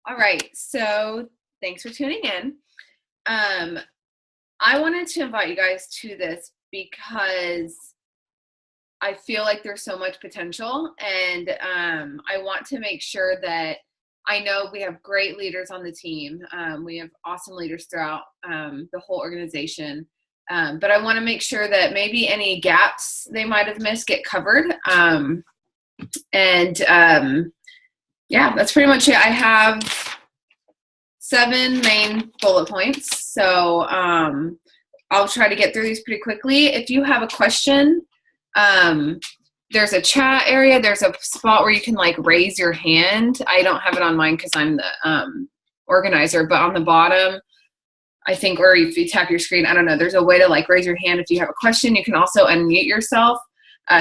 All right, so thanks for tuning in. I wanted to invite you guys to this because I feel like there's so much potential, and I want to make sure that I know we have great leaders on the team. We have awesome leaders throughout the whole organization, but I want to make sure that maybe any gaps they might have missed get covered. Yeah, that's pretty much it. I have 7 main bullet points, so I'll try to get through these pretty quickly. If you have a question, there's a chat area. There's a spot where you can like raise your hand. I don't have it on mine because I'm the organizer, but on the bottom, I think, or if you tap your screen, I don't know, there's a way to like raise your hand if you have a question. You can also unmute yourself.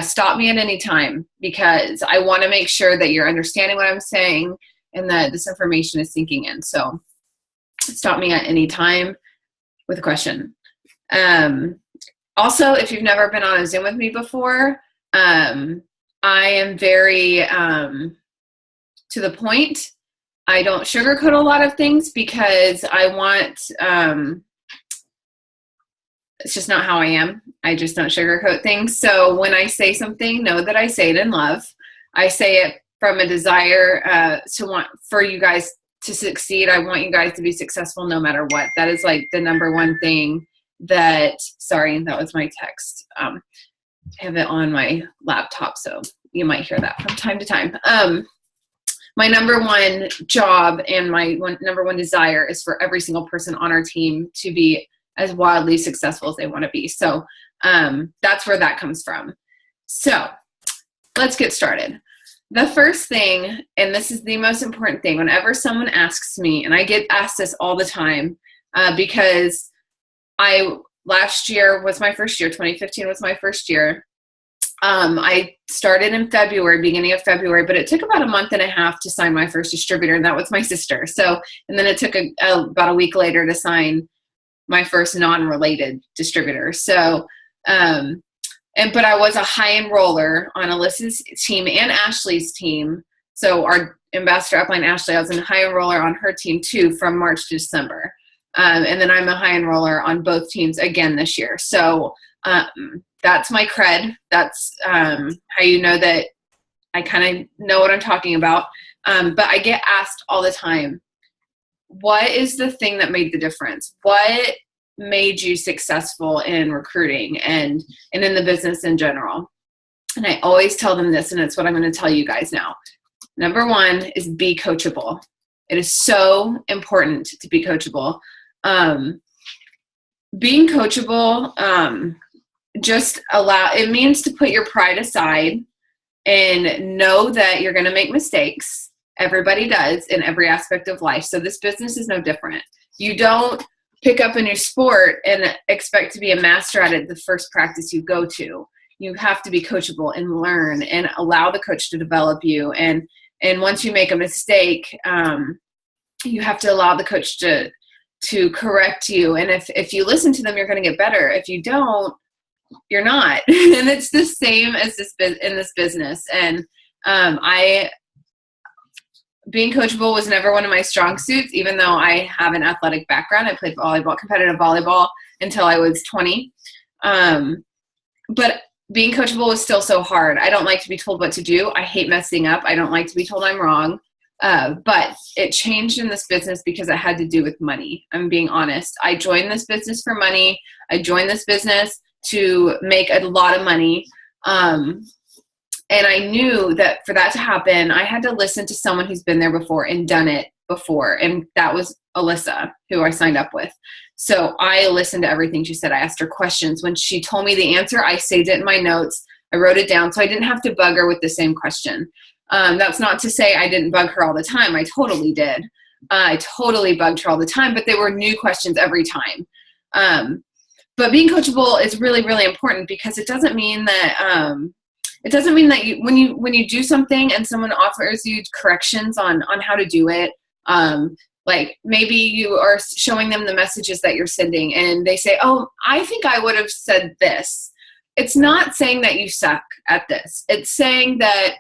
Stop me at any time because I want to make sure that you're understanding what I'm saying and that this information is sinking in. So stop me at any time with a question. Also, if you've never been on a Zoom with me before, I am very to the point. I don't sugarcoat a lot of things because I want, it's just not how I am. I just don't sugarcoat things. So when I say something, know that I say it in love. I say it from a desire for you guys to succeed. I want you guys to be successful no matter what. That is like the number one thing sorry, that was my text. I have it on my laptop, so you might hear that from time to time. My number one job and my number one desire is for every single person on our team to be as wildly successful as they want to be. So that's where that comes from. So let's get started. The first thing, and this is the most important thing, whenever someone asks me, and I get asked this all the time because last year was my first year, 2015 was my first year. I started in February, beginning of February, but it took about a month and a half to sign my first distributor, and that was my sister. So, and then it took about a week later to sign my first non-related distributor. So, but I was a high enroller on Alyssa's team and Ashley's team. So our ambassador upline, Ashley, I was a high enroller on her team too from March to December. And then I'm a high enroller on both teams again this year. So that's my cred. That's how you know that I kind of know what I'm talking about. But I get asked all the time, what is the thing that made the difference? What made you successful in recruiting and in the business in general? And I always tell them this, and it's what I'm going to tell you guys now. Number one is be coachable. It is so important to be coachable. Being coachable, it means to put your pride aside and know that you're going to make mistakes. Everybody does in every aspect of life. So this business is no different. You don't pick up a new sport and expect to be a master at it the first practice you go to. You have to be coachable and learn and allow the coach to develop you. And once you make a mistake, you have to allow the coach to correct you. And if you listen to them, you're going to get better. If you don't, you're not. And it's the same as in this business. And being coachable was never one of my strong suits, even though I have an athletic background. I played competitive volleyball until I was 20. But being coachable was still so hard. I don't like to be told what to do. I hate messing up. I don't like to be told I'm wrong. But it changed in this business because it had to do with money. I'm being honest. I joined this business for money. I joined this business to make a lot of money. And I knew that for that to happen, I had to listen to someone who's been there before and done it before. And that was Alyssa, who I signed up with. So I listened to everything she said. I asked her questions. When she told me the answer, I saved it in my notes. I wrote it down so I didn't have to bug her with the same question. That's not to say I didn't bug her all the time. I totally did. I totally bugged her all the time, but they were new questions every time. But being coachable is really, really important because it doesn't mean that you, when you do something and someone offers you corrections on how to do it, like maybe you are showing them the messages that you're sending and they say, oh, I think I would have said this. It's not saying that you suck at this. It's saying that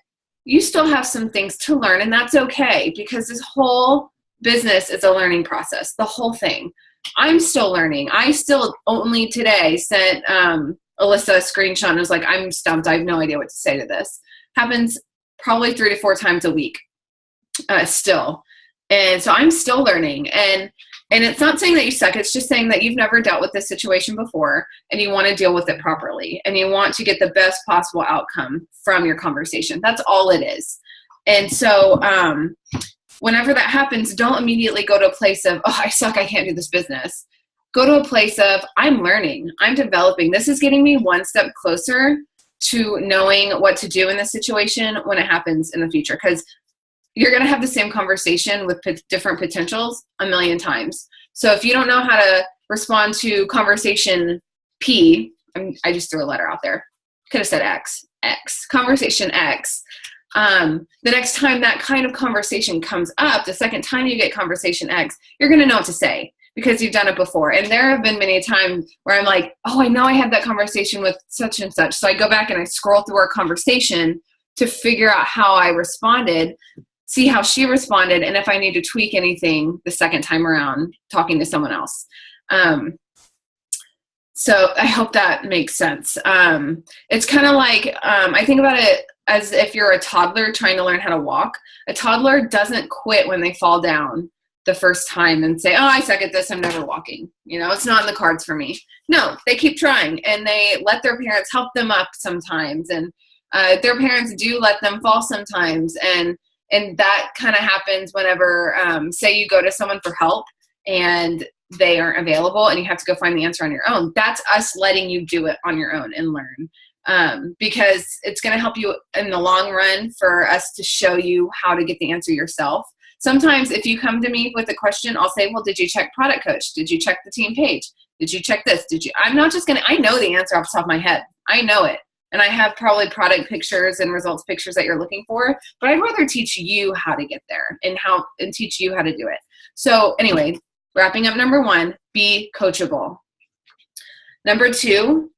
you still have some things to learn, and that's okay, because this whole business is a learning process, the whole thing. I'm still learning. I still only today sent Alyssa a screenshot and was like, I'm stumped. I have no idea what to say to this. Happens probably 3 to 4 times a week still. And so I'm still learning. And it's not saying that you suck. It's just saying that you've never dealt with this situation before and you want to deal with it properly. And you want to get the best possible outcome from your conversation. That's all it is. And so whenever that happens, don't immediately go to a place of, oh, I suck, I can't do this business. Go to a place of, I'm learning, I'm developing. This is getting me one step closer to knowing what to do in this situation when it happens in the future. Because you're going to have the same conversation with different potentials a million times. So if you don't know how to respond to conversation P, I just threw a letter out there. Could have said X, conversation X. The next time that kind of conversation comes up, the second time you get conversation X, you're going to know what to say because you've done it before. And there have been many times where I'm like, oh, I know I had that conversation with such and such. So I go back and I scroll through our conversation to figure out how I responded, see how she responded, and if I need to tweak anything the second time around talking to someone else. So I hope that makes sense. It's kind of like, I think about it as if you're a toddler trying to learn how to walk. A toddler doesn't quit when they fall down the first time and say, oh, I suck at this, I'm never walking. You know, it's not in the cards for me. No, they keep trying, and they let their parents help them up sometimes. And their parents do let them fall sometimes. And that kind of happens whenever, say you go to someone for help and they aren't available and you have to go find the answer on your own. That's us letting you do it on your own and learn. Because it's going to help you in the long run for us to show you how to get the answer yourself. Sometimes if you come to me with a question, I'll say, well, did you check Product Coach? Did you check the team page? Did you check this? I'm not just going to, I know the answer off the top of my head. I know it. And I have probably product pictures and results pictures that you're looking for, but I'd rather teach you how to get there and teach you how to do it. So anyway, wrapping up number 1, be coachable. Number 2,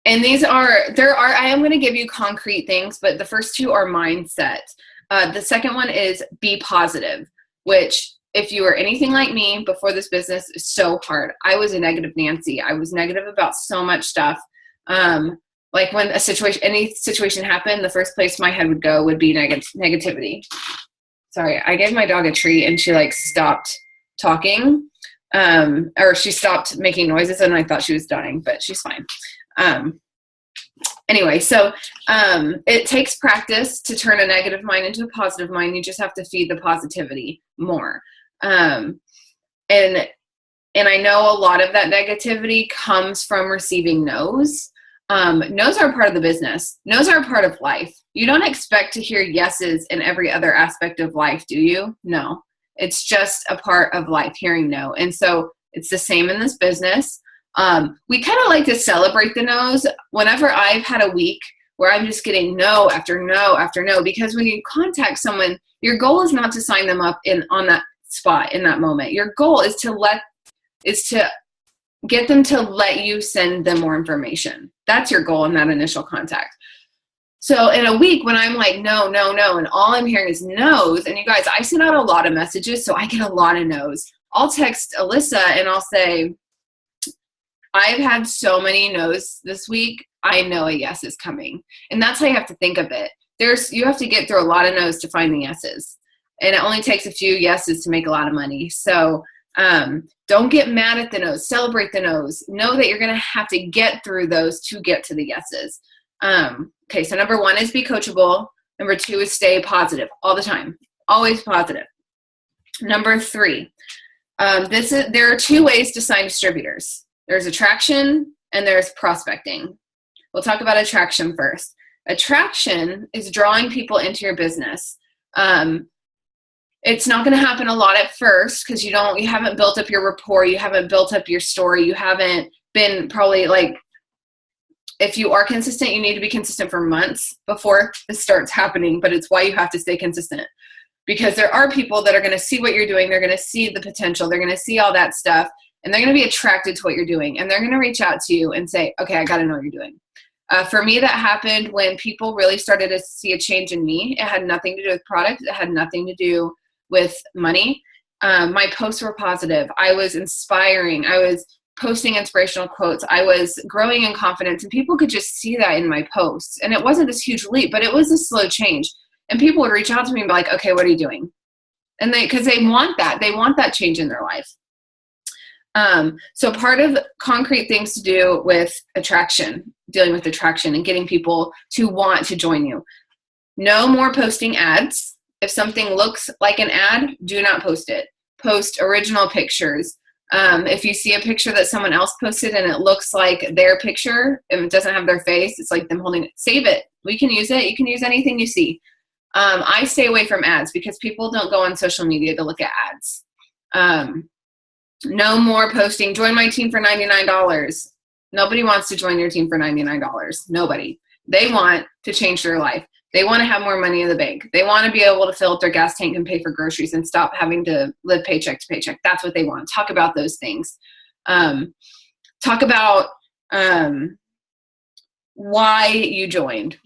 and I am going to give you concrete things, but the first 2 are mindset. The second one is be positive, which if you are anything like me before this business is so hard. I was a negative Nancy. I was negative about so much stuff. Like when any situation happened, the first place my head would go would be negativity. Sorry, I gave my dog a treat and she stopped talking, or she stopped making noises and I thought she was dying, but she's fine. Anyway, so it takes practice to turn a negative mind into a positive mind. You just have to feed the positivity more. And I know a lot of that negativity comes from receiving no's. No's are part of the business. No's are part of life. You don't expect to hear yeses in every other aspect of life, do you? No. It's just a part of life, hearing no. And so it's the same in this business. We kind of like to celebrate the no's. Whenever I've had a week where I'm just getting no after no after no, because when you contact someone, your goal is not to sign them up on that spot in that moment. Your goal is to get them to let you send them more information. That's your goal in that initial contact. So in a week when I'm like, no, no, no, and all I'm hearing is no's, and you guys, I send out a lot of messages, so I get a lot of no's. I'll text Alyssa and I'll say, I've had so many no's this week, I know a yes is coming. And that's how you have to think of it. You have to get through a lot of no's to find the yeses. And it only takes a few yeses to make a lot of money. So don't get mad at the no's. Celebrate the no's. Know that you're going to have to get through those to get to the yeses. Okay, so number 1 is be coachable. Number 2 is stay positive all the time. Always positive. Number 3, there are 2 ways to sign distributors. There's attraction and there's prospecting. We'll talk about attraction first. Attraction is drawing people into your business. It's not going to happen a lot at first because you haven't built up your rapport, you haven't built up your story, you haven't been probably if you are consistent, you need to be consistent for months before this starts happening, but it's why you have to stay consistent. Because there are people that are going to see what you're doing, they're going to see the potential, they're going to see all that stuff, and they're going to be attracted to what you're doing, and they're going to reach out to you and say, okay, I got to know what you're doing. For me, that happened when people really started to see a change in me. It had nothing to do with product. It had nothing to do with money. My posts were positive. I was inspiring. I was posting inspirational quotes. I was growing in confidence, and people could just see that in my posts. And it wasn't this huge leap, but it was a slow change. And people would reach out to me and be like, okay, what are you doing? And because they want that change in their life. So part of concrete things to do with attraction, dealing with attraction and getting people to want to join you. No more posting ads. If something looks like an ad, do not post it. Post original pictures. If you see a picture that someone else posted and it looks like their picture, and it doesn't have their face, it's like them holding it, save it. We can use it. You can use anything you see. I stay away from ads because people don't go on social media to look at ads. No more posting, join my team for $99. Nobody wants to join your team for $99. Nobody. They want to change their life. They want to have more money in the bank. They want to be able to fill up their gas tank and pay for groceries and stop having to live paycheck to paycheck. That's what they want. Talk about those things. Talk about why you joined.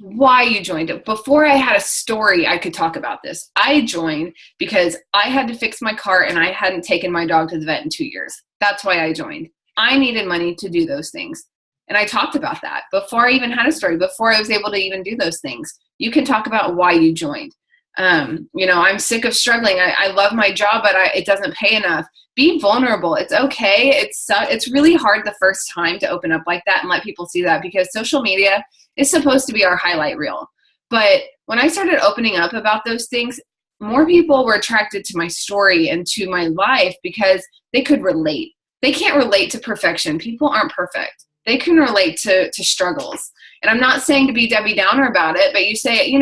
Before I had a story, I could talk about this. I joined because I had to fix my car and I hadn't taken my dog to the vet in 2 years. That's why I joined. I needed money to do those things. And I talked about that before I even had a story, before I was able to even do those things. You can talk about why you joined. I'm sick of struggling. I love my job, but it doesn't pay enough. Be vulnerable. It's okay. It's really hard the first time to open up like that and let people see that, because social media is supposed to be our highlight reel. But when I started opening up about those things, more people were attracted to my story and to my life because they could relate. They can't relate to perfection. People aren't perfect. They can relate to struggles. And I'm not saying to be Debbie Downer about it, but you say,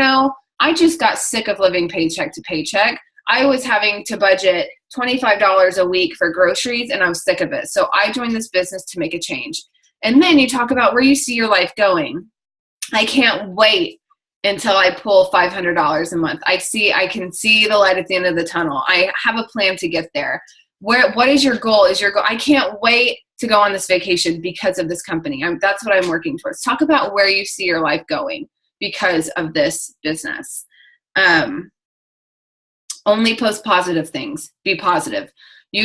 I just got sick of living paycheck to paycheck. I was having to budget $25 a week for groceries, and I'm sick of it. So I joined this business to make a change. And then you talk about where you see your life going. I can't wait until I pull $500 a month. I can see the light at the end of the tunnel. I have a plan to get there. What is your goal? I can't wait to go on this vacation because of this company. That's what I'm working towards. Talk about where you see your life going because of this business. Only post positive things. Be positive. So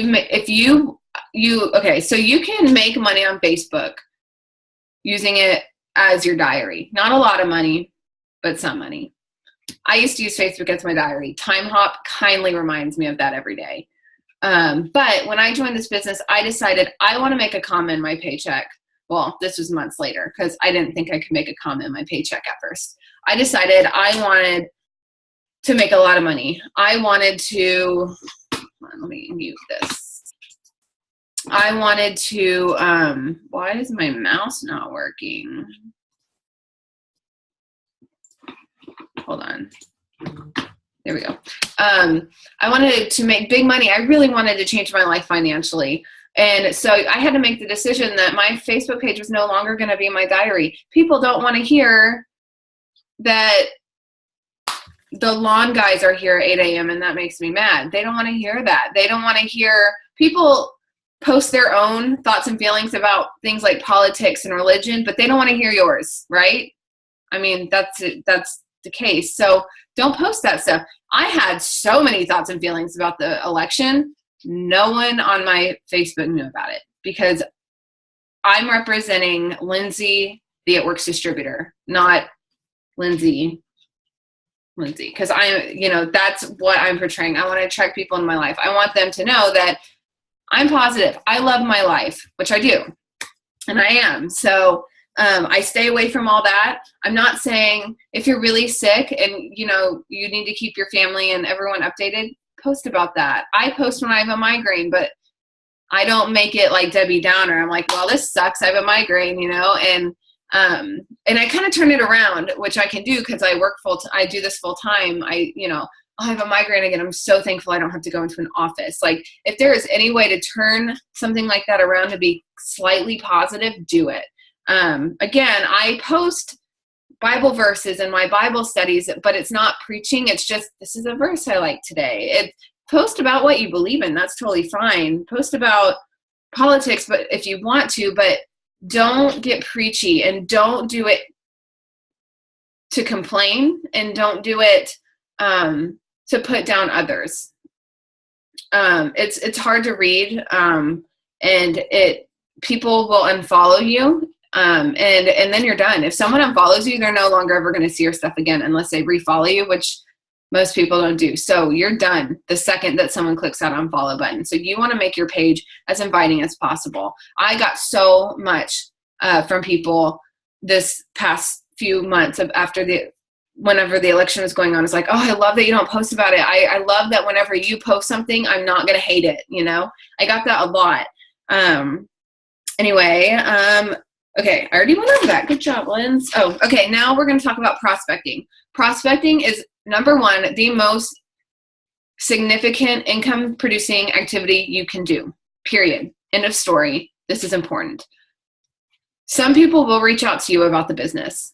you can make money on Facebook using it as your diary. Not a lot of money, but some money. I used to use Facebook as my diary. Time Hop kindly reminds me of that every day. But when I joined this business, I decided I want to make a comma in my paycheck. Well, this was months later because I didn't think I could make a comma in my paycheck at first. I decided I wanted to make a lot of money. I wanted to, let me mute this. I wanted to, why is my mouse not working? Hold on. There we go. I wanted to make big money. I really wanted to change my life financially. And so I had to make the decision that my Facebook page was no longer going to be my diary. People don't want to hear that the lawn guys are here at 8 a.m. and that makes me mad. They don't want to hear that. They don't want to hear people post their own thoughts and feelings about things like politics and religion, but they don't want to hear yours, right? I mean, that's the case. So don't post that stuff. I had so many thoughts and feelings about the election. No one on my Facebook knew about it because I'm representing Lindsay, the It Works distributor, not Lindsay, because that's what I'm portraying. I want to attract people in my life. I want them to know that I'm positive. I love my life, which I do, and I am. So I stay away from all that. I'm not saying if you're really sick and you need to keep your family and everyone updated, post about that. I post when I have a migraine, but I don't make it like Debbie Downer. I'm like, well, this sucks. I have a migraine, and I kind of turn it around, which I can do because I work I do this full time. I have a migraine again. I'm so thankful I don't have to go into an office. Like if there is any way to turn something like that around to be slightly positive, do it. Again, I post Bible verses in my Bible studies, but it's not preaching. It's just, this is a verse I like today. Post about what you believe in. That's totally fine. Post about politics, but if you want to, but don't get preachy and don't do it to complain, and don't do it to put down others. It's hard to read, and people will unfollow you, and then you're done. If someone unfollows you, they're no longer ever going to see your stuff again unless they refollow you, which most people don't do. So you're done the second that someone clicks that unfollow button. So you want to make your page as inviting as possible. I got so much from people this past few months whenever the election was going on. It's like, oh, I love that you don't post about it. I love that whenever you post something, I'm not going to hate it. I got that a lot. Anyway, okay, I already went over that. Good job, Linz. Oh, okay, now we're going to talk about prospecting. Prospecting is, number one, the most significant income producing activity you can do, period. End of story. This is important. Some people will reach out to you about the business.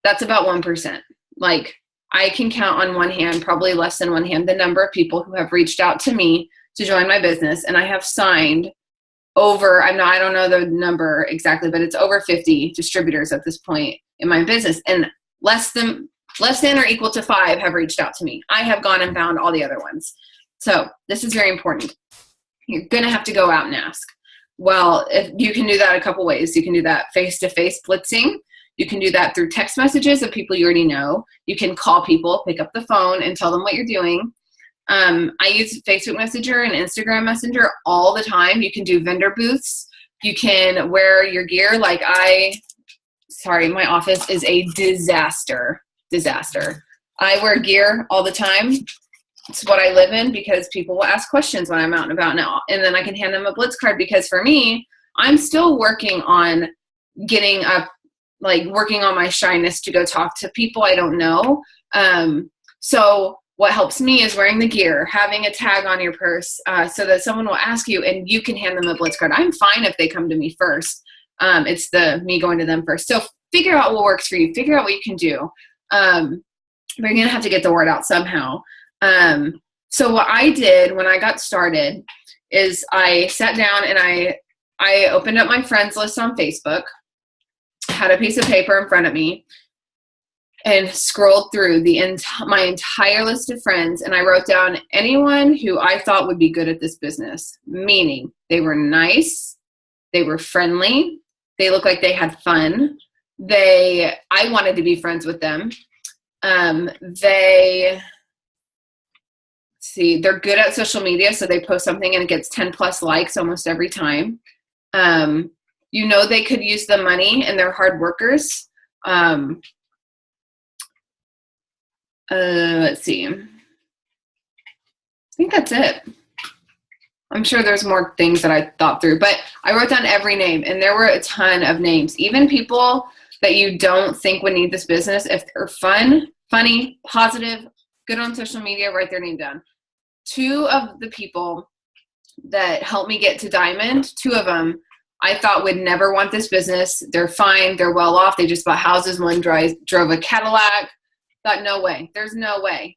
That's about 1%. Like, I can count on one hand, probably less than one hand, the number of people who have reached out to me to join my business, and I have signed over, I don't know the number exactly, but it's over 50 distributors at this point in my business, and less than or equal to 5 have reached out to me. I have gone and found all the other ones. So this is very important. You're going to have to go out and ask. Well, if you can do that a couple ways. You can do that face-to-face blitzing. You can do that through text messages of people you already know. You can call people, pick up the phone, and tell them what you're doing. I use Facebook Messenger and Instagram Messenger all the time. You can do vendor booths. You can wear your gear. Like my office is a disaster. I wear gear all the time. It's what I live in because people will ask questions when I'm out and about now. And then I can hand them a Blitz card because for me, I'm still working on getting up, like working on my shyness to go talk to people I don't know. So what helps me is wearing the gear, having a tag on your purse so that someone will ask you and you can hand them a Blitz card. I'm fine if they come to me first. It's me going to them first. So figure out what works for you. Figure out what you can do. But you're going to have to get the word out somehow. So what I did when I got started is I sat down and I opened up my friends list on Facebook, had a piece of paper in front of me, and scrolled through my entire list of friends, and I wrote down anyone who I thought would be good at this business, meaning they were nice, they were friendly, they looked like they had fun, I wanted to be friends with them. They're good at social media, so they post something and it gets 10 plus likes almost every time. They could use the money and they're hard workers. Let's see. I think that's it. I'm sure there's more things that I thought through, but I wrote down every name, and there were a ton of names. Even people that you don't think would need this business, if they're fun, funny, positive, good on social media, write their name down. 2 of the people that helped me get to Diamond, 2 of them I thought would never want this business. They're fine. They're well off. They just bought houses. One drove a Cadillac. Thought, no way. There's no way.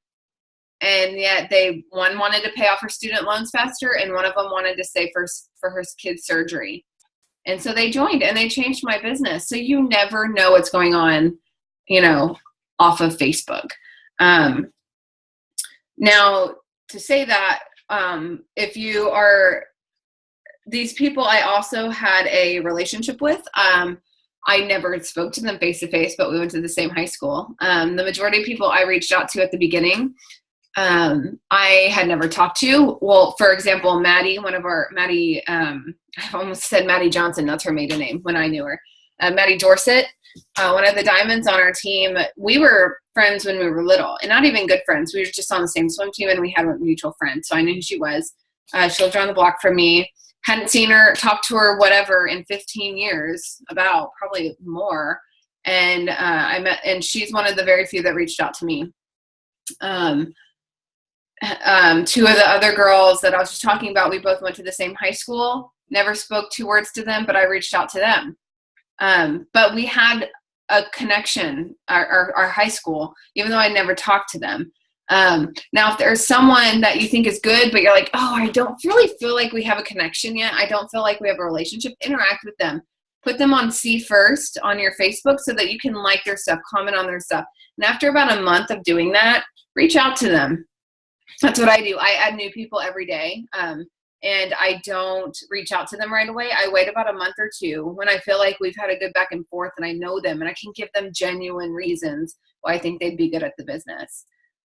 And yet one wanted to pay off her student loans faster, and one of them wanted to save for her kid's surgery. And so they joined, and they changed my business. So you never know what's going on, off of Facebook. Now, to say that, if you are these people I also had a relationship with, I never spoke to them face to face, but we went to the same high school. The majority of people I reached out to at the beginning, I had never talked to. Well, for example, Maddie, I almost said Maddie Johnson. That's her maiden name when I knew her. Maddie Dorset, one of the diamonds on our team. We were friends when we were little, and not even good friends. We were just on the same swim team, and we had a mutual friend, so I knew who she was. She lived around the block from me. Hadn't seen her, talked to her, whatever, in 15 years, about probably more. And and she's one of the very few that reached out to me. 2 of the other girls that I was just talking about, we both went to the same high school. Never spoke 2 words to them, but I reached out to them. But we had a connection, our high school, even though I never talked to them. Now, if there's someone that you think is good, but you're like, oh, I don't really feel like we have a connection yet. I don't feel like we have a relationship. Interact with them. Put them on See First on your Facebook so that you can like their stuff, comment on their stuff. And after about a month of doing that, reach out to them. That's what I do. I add new people every day. And I don't reach out to them right away. I wait about a month or two when I feel like we've had a good back and forth and I know them and I can give them genuine reasons why I think they'd be good at the business.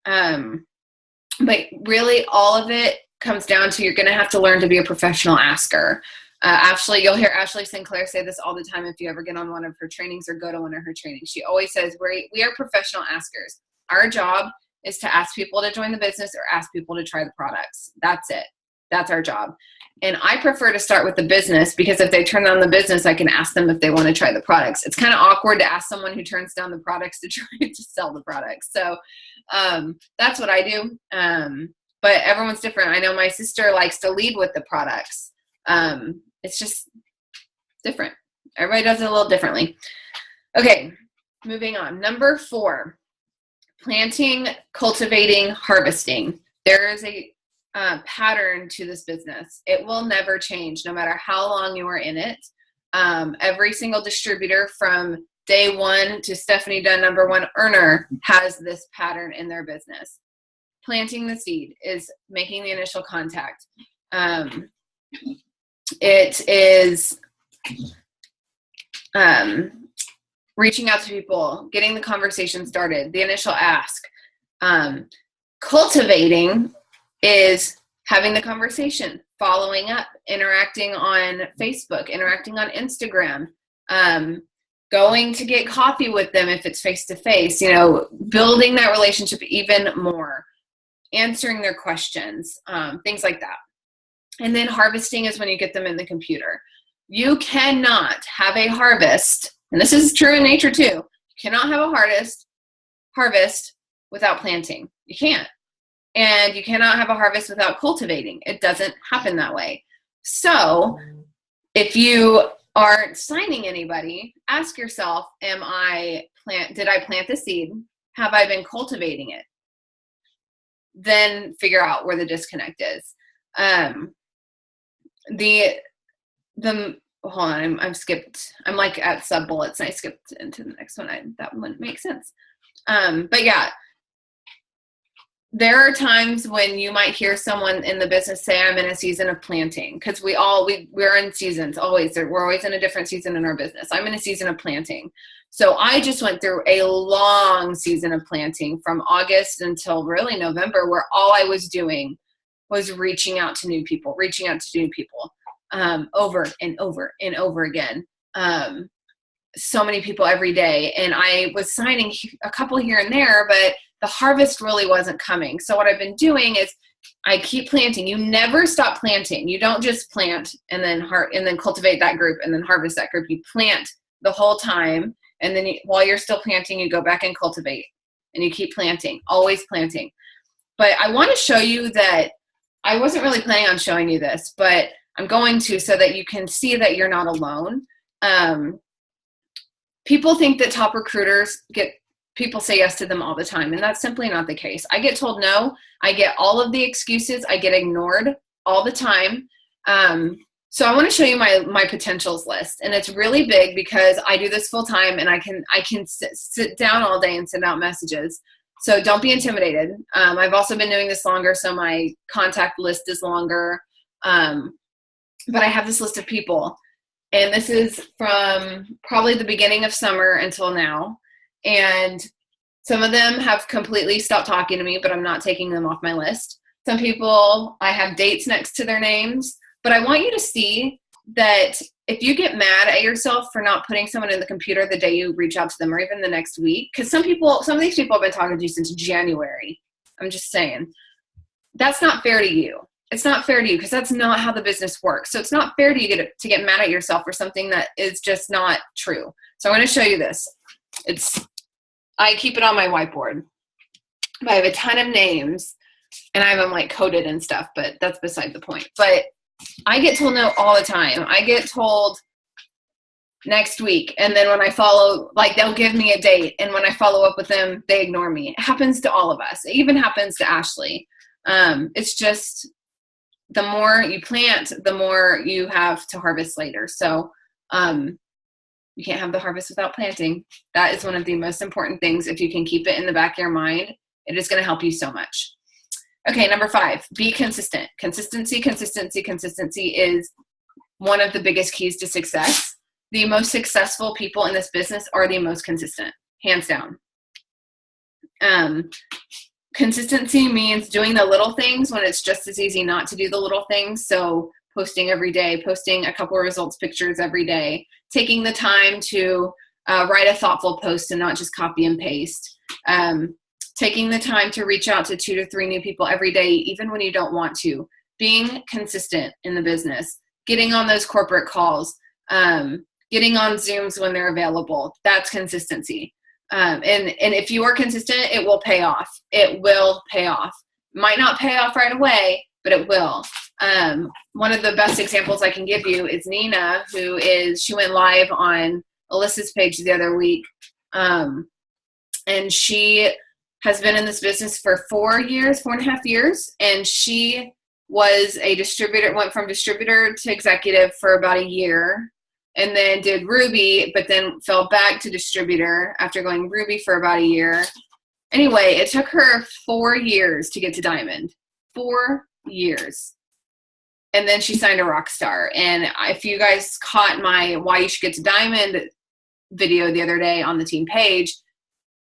But really all of it comes down to, you're going to have to learn to be a professional asker. Ashley, you'll hear Ashley Sinclair say this all the time if you ever get on one of her trainings or go to one of her trainings. She always says, we are professional askers. Our job is to ask people to join the business or ask people to try the products. That's it. That's our job. And I prefer to start with the business, because if they turn down the business, I can ask them if they want to try the products. It's kind of awkward to ask someone who turns down the products to try to sell the products. So that's what I do. But everyone's different. I know my sister likes to lead with the products. It's just different. Everybody does it a little differently. Okay, moving on. Number 4, planting, cultivating, harvesting. There is a pattern to this business. It will never change no matter how long you are in it. Every single distributor from day one to Stephanie Dunn, number 1 earner, has this pattern in their business. Planting the seed is making the initial contact. It is reaching out to people, getting the conversation started, the initial ask. Cultivating is having the conversation, following up, interacting on Facebook, interacting on Instagram, going to get coffee with them if it's face-to-face, building that relationship even more, answering their questions, things like that. And then harvesting is when you get them in the computer. You cannot have a harvest, and this is true in nature too. You cannot have a harvest without planting. You can't. And you cannot have a harvest without cultivating. It doesn't happen that way. So if you aren't signing anybody, ask yourself, did I plant the seed? Have I been cultivating it? Then figure out where the disconnect is. Hold on, I'm skipped. I'm like at sub bullets and I skipped into the next one. That wouldn't make sense. But yeah, there are times when you might hear someone in the business say, I'm in a season of planting, because we're in seasons always. We're always in a different season in our business. I'm in a season of planting. So I just went through a long season of planting from August until really November, where all I was doing was reaching out to new people, over and over and over again. So many people every day. And I was signing a couple here and there, but the harvest really wasn't coming. So what I've been doing is I keep planting. You never stop planting. You don't just plant and then cultivate that group and then harvest that group. You plant the whole time. And then while you're still planting, you go back and cultivate and you keep planting, always planting. But I want to show you that I wasn't really planning on showing you this, but I'm going to, so that you can see that you're not alone. People think that top recruiters people say yes to them all the time, and that's simply not the case. I get told no. I get all of the excuses. I get ignored all the time. So I want to show you my potentials list, and it's really big because I do this full time, and I can sit down all day and send out messages. So don't be intimidated. I've also been doing this longer, so my contact list is longer. But I have this list of people, and this is from probably the beginning of summer until now. And some of them have completely stopped talking to me, but I'm not taking them off my list. Some people, I have dates next to their names, but I want you to see that if you get mad at yourself for not putting someone in the computer the day you reach out to them, or even the next week, because some of these people have been talking to you since January. I'm just saying, that's not fair to you. It's not fair to you, because that's not how the business works. So it's not fair to you to get mad at yourself for something that is just not true. So I'm going to show you this. I keep it on my whiteboard. I have a ton of names, and I have them like coded and stuff, but that's beside the point. But I get told no all the time. I get told next week, and then when I follow, like, they'll give me a date, and when I follow up with them, they ignore me. It happens to all of us. It even happens to Ashley. It's just, the more you plant, the more you have to harvest later. So You can't have the harvest without planting. That is one of the most important things. If you can keep it in the back of your mind, it is going to help you so much. Okay, number 5, be consistent. Consistency is one of the biggest keys to success. The most successful people in this business are the most consistent, hands down. Consistency means doing the little things when it's just as easy not to do the little things. So posting every day, posting a couple of results pictures every day, taking the time to write a thoughtful post and not just copy and paste, taking the time to reach out to 2 to 3 new people every day, even when you don't want to, being consistent in the business, getting on those corporate calls, getting on Zooms when they're available. That's consistency. And if you are consistent, it will pay off. It will pay off. Might not pay off right away, but it will. One of the best examples I can give you is Nina, she went live on Alyssa's page the other week. And she has been in this business for 4.5 years. And she was a distributor, went from distributor to executive for about a year, and then did Ruby, but then fell back to distributor after going Ruby for about a year. Anyway, it took her 4 years to get to Diamond. 4 years. And then she signed a rock star. And if you guys caught my Why You Should Get to Diamond video the other day on the team page,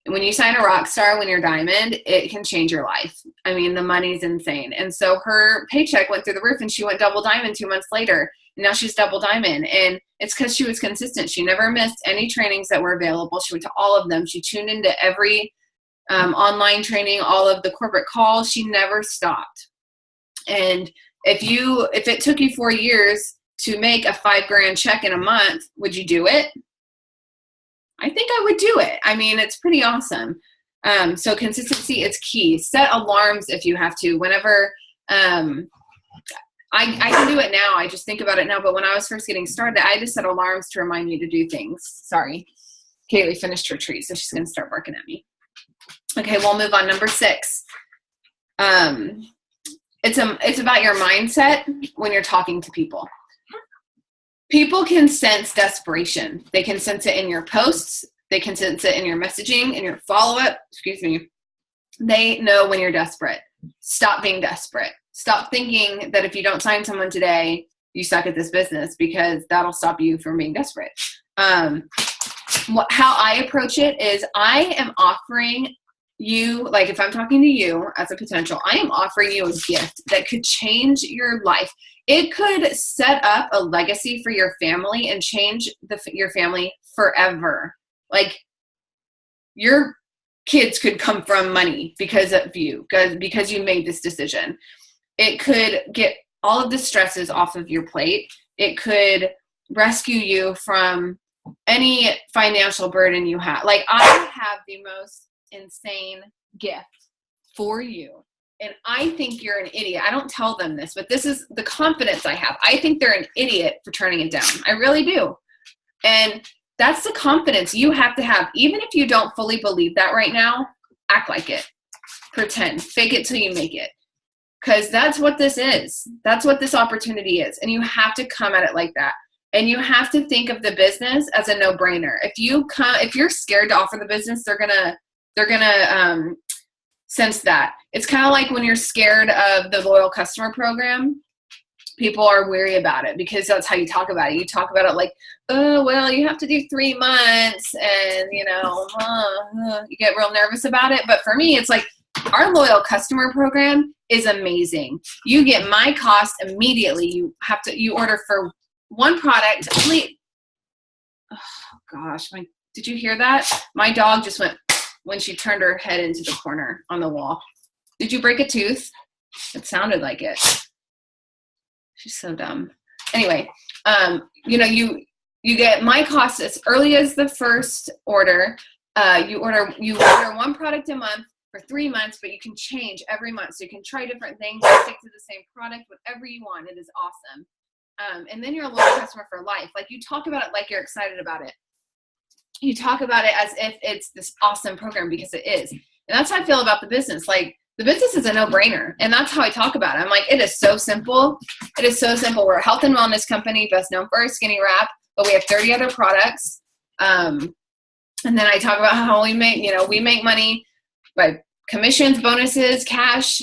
when you sign a rock star, when you're Diamond, it can change your life. I mean, the money's insane. And so her paycheck went through the roof, and she went double Diamond 2 months later. And now she's double Diamond. And it's because she was consistent. She never missed any trainings that were available. She went to all of them. She tuned into every online training, all of the corporate calls. She never stopped. And if it took you 4 years to make a $5,000 check in a month, would you do it? I think I would do it. I mean, it's pretty awesome. So consistency is key. Set alarms if you have to. Whenever I can do it now. I just think about it now. But when I was first getting started, I just set alarms to remind me to do things. Sorry. Kaylee finished her treat, so she's going to start barking at me. Okay, we'll move on. Number 6. It's about your mindset when you're talking to people. People can sense desperation. They can sense it in your posts. They can sense it in your messaging, in your follow-up. Excuse me. They know when you're desperate. Stop being desperate. Stop thinking that if you don't sign someone today, you suck at this business, because that'll stop you from being desperate. How I approach it is I am offering you, like if I'm talking to you as a potential, I am offering you a gift that could change your life. It could set up a legacy for your family and change your family forever. Like your kids could come from money because of you, because you made this decision. It could get all of the stresses off of your plate. It could rescue you from any financial burden you have. Like I have the most insane gift for you. And I think you're an idiot. I don't tell them this, but this is the confidence I have. I think they're an idiot for turning it down. I really do. And that's the confidence you have to have. Even if you don't fully believe that right now, act like it. Pretend. Fake it till you make it. Because that's what this is. That's what this opportunity is. And you have to come at it like that. And you have to think of the business as a no-brainer. If you're scared to offer the business, they're gonna sense that. It's kind of like when you're scared of the loyal customer program. People are weary about it because that's how you talk about it. You talk about it like, oh, well, you have to do 3 months, and you get real nervous about it. But for me, it's like our loyal customer program is amazing. You get my cost immediately. You order for one product. Oh gosh, did you hear that? My dog just went when she turned her head into the corner on the wall. Did you break a tooth? It sounded like it. She's so dumb. Anyway, you get my cost as early as the first order. You order one product a month for 3 months, but you can change every month. So you can try different things, stick to the same product, whatever you want. It is awesome. And then you're a loyal customer for life. Like you talk about it like you're excited about it. You talk about it as if it's this awesome program, because it is. And that's how I feel about the business. Like the business is a no-brainer. And that's how I talk about it. I'm like, it is so simple. It is so simple. We're a health and wellness company, best known for our skinny wrap, but we have 30 other products. And then I talk about how we make money by commissions, bonuses, cash,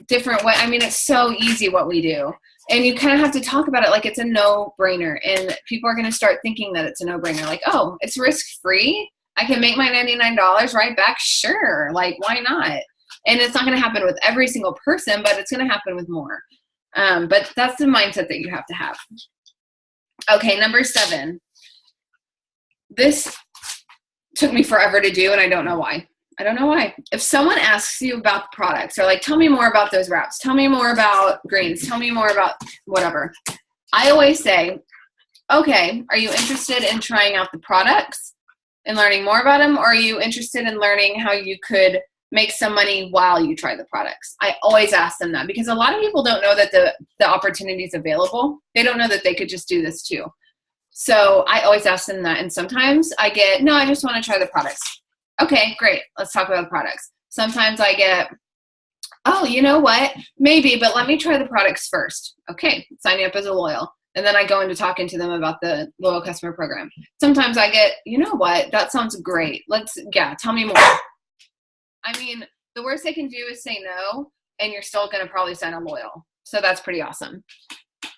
different way. I mean, it's so easy what we do. And you kind of have to talk about it like it's a no-brainer. And people are going to start thinking that it's a no-brainer. Like, oh, it's risk-free. I can make my $99 right back. Sure. Like, why not? And it's not going to happen with every single person, but it's going to happen with more. But that's the mindset that you have to have. Okay, number 7. This took me forever to do, and I don't know why. I don't know why. If someone asks you about the products, or like, tell me more about those wraps, tell me more about greens, tell me more about whatever, I always say, okay, are you interested in trying out the products and learning more about them, or are you interested in learning how you could make some money while you try the products? I always ask them that, because a lot of people don't know that the opportunity is available. They don't know that they could just do this too. So I always ask them that. And sometimes I get, no, I just want to try the products. Okay, great. Let's talk about the products. Sometimes I get, oh, you know what? Maybe, but let me try the products first. Okay, sign me up as a loyal. And then I go into talking to them about the loyal customer program. Sometimes I get, you know what? That sounds great. Tell me more. I mean, the worst they can do is say no, and you're still going to probably sign a loyal. So that's pretty awesome.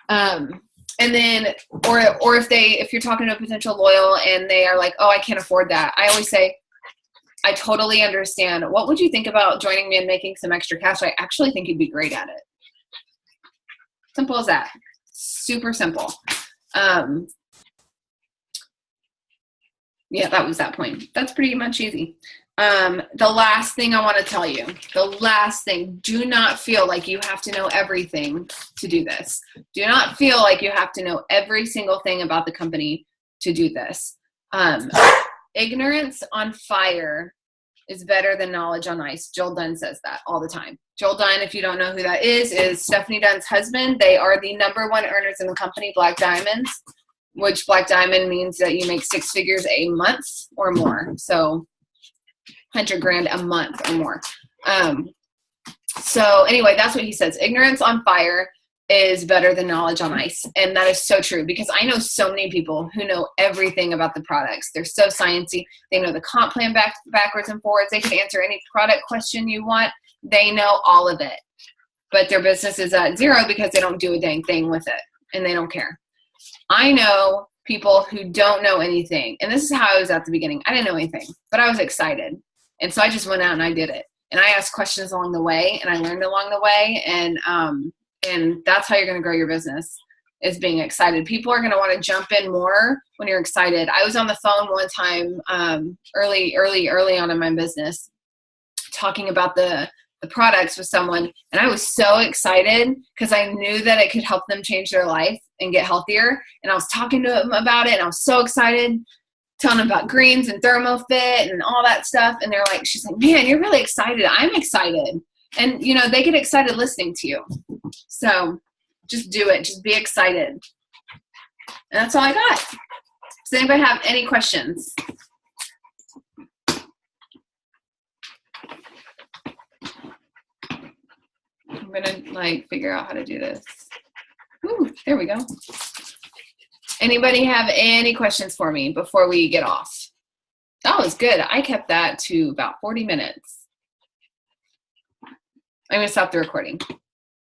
And then, or if you're talking to a potential loyal and they are like, oh, I can't afford that, I always say, I totally understand. What would you think about joining me and making some extra cash? I actually think you'd be great at it. Simple as that. Super simple. Yeah, that was that point. That's pretty much easy. The last thing I want to tell you, do not feel like you have to know everything to do this. Do not feel like you have to know every single thing about the company to do this. Ignorance on fire is better than knowledge on ice. Joel Dunn says that all the time. Joel Dunn, if you don't know who that is Stephanie Dunn's husband. They are the #1 earners in the company, Black Diamonds, which Black Diamond means that you make 6 figures a month or more. So 100 grand a month or more. So anyway, that's what he says. Ignorance on fire is better than knowledge on ice. And that is so true, because I know so many people who know everything about the products. They're so sciencey. They know the comp plan backwards and forwards. They can answer any product question you want. They know all of it. But their business is at zero because they don't do a dang thing with it, and they don't care. I know people who don't know anything. And this is how I was at the beginning. I didn't know anything, but I was excited. And so I just went out and I did it. And I asked questions along the way, and I learned along the way. And that's how you're going to grow your business, is being excited. People are going to want to jump in more when you're excited. I was on the phone one time early on in my business talking about the products with someone, and I was so excited because I knew that it could help them change their life and get healthier. And I was talking to them about it, and I was so excited, telling them about greens and thermofit and all that stuff. And they're like, she's like, man, you're really excited. I'm excited. And, you know, they get excited listening to you. So just do it. Just be excited. And that's all I got. Does anybody have any questions? I'm going to figure out how to do this. Ooh, there we go. Anybody have any questions for me before we get off? That was good. I kept that to about 40 minutes. I'm going to stop the recording.